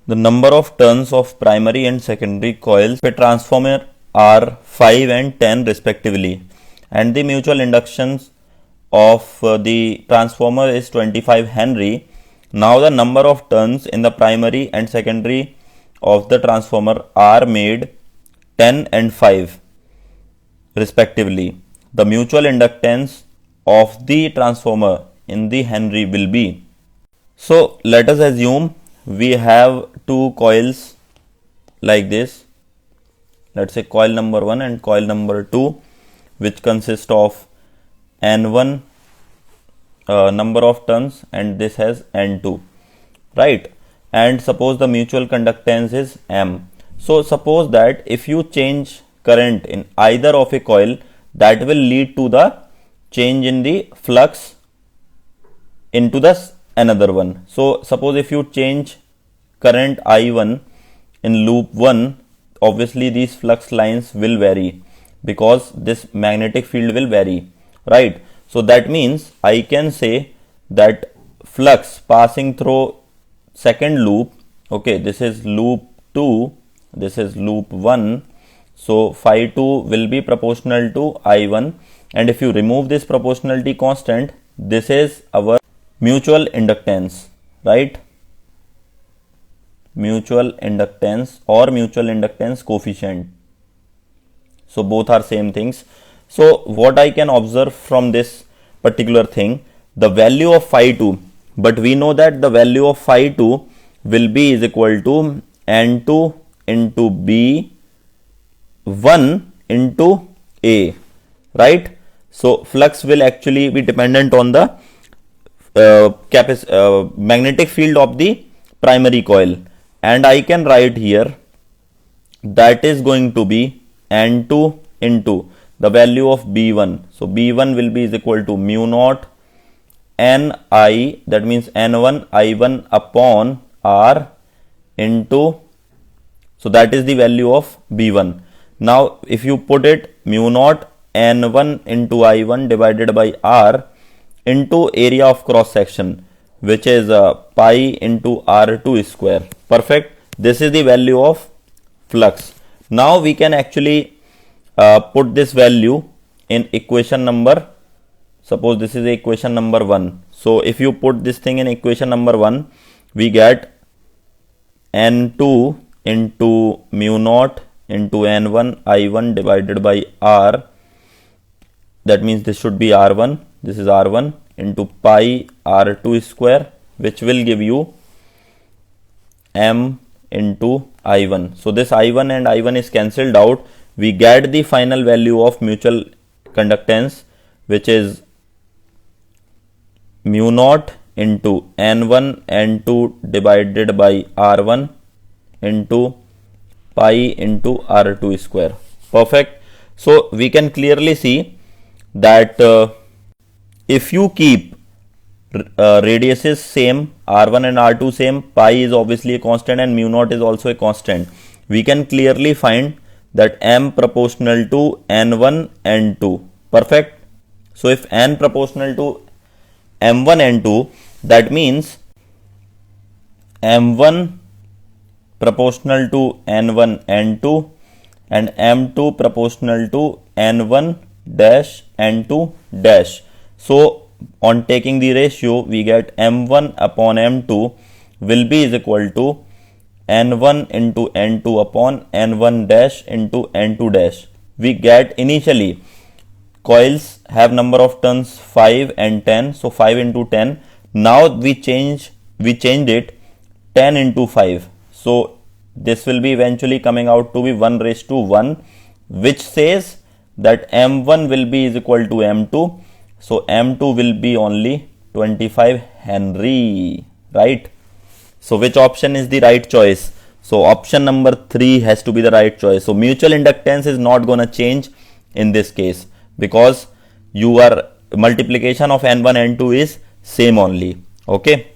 The number of turns of primary and secondary coils of a transformer are 5 and 10 respectively, and the mutual inductance of the transformer is 25 Henry. Now the number of turns in the primary and secondary of the transformer are made 10 and 5 respectively. The mutual inductance of the transformer in the Henry will be. So let us assume we have two coils like this. Let's say coil number 1 and coil number 2, which consist of N1 number of turns and this has N2, right? And suppose the mutual conductance is M. So suppose that if you change current in either of a coil, that will lead to the change in the flux into the another one. So suppose if you change current I1 in loop 1, obviously these flux lines will vary because this magnetic field will vary, right? So that means I can say that flux passing through second loop, okay, this is loop 2, this is loop 1, so phi 2 will be proportional to I1, and if you remove this proportionality constant, this is our mutual inductance, right? Mutual inductance or mutual inductance coefficient. So both are same things. So what I can observe from this particular thing, the value of phi 2, but we know that the value of phi 2 will be is equal to N2 into B1 into A, right? So flux will actually be dependent on the magnetic field of the primary coil, and I can write here that is going to be N2 into the value of B1. So B1 will be is equal to mu naught Ni, that means N1 I1 upon R into, so that is the value of B1. Now if you put it, mu naught N1 into I1 divided by R into area of cross section, which is pi into R2 square. Perfect. This is the value of flux. Now we can actually put this value in equation number, suppose this is equation number 1. So if you put this thing in equation number 1, we get N2 into mu naught into N1 I1 divided by R, that means this should be R1, this is R1 into pi R2 square, which will give you M into I1. So this I1 and I1 is cancelled out. We get the final value of mutual conductance, which is mu naught into N1 N2 divided by R1 into pi into R2 square. Perfect. So we can clearly see that if you keep radiuses same, R1 and R2 same, pi is obviously a constant and mu naught is also a constant, we can clearly find that M proportional to N1 N2. Perfect. So if N proportional to M1 N2, that means M1 proportional to N1 N2 and M2 proportional to N1 dash N2 dash. So on taking the ratio, we get M1 upon M2 will be is equal to N1 into N2 upon N1 dash into N2 dash. We get initially coils have number of turns 5 and 10, so 5 into 10. Now we changed it 10 into 5. So this will be eventually coming out to be 1 raised to 1, which says that M1 will be is equal to M2. So M2 will be only 25 Henry, right? So which option is the right choice? So option number 3 has to be the right choice. So mutual inductance is not going to change in this case because your multiplication of N1 N2 is same only. Okay.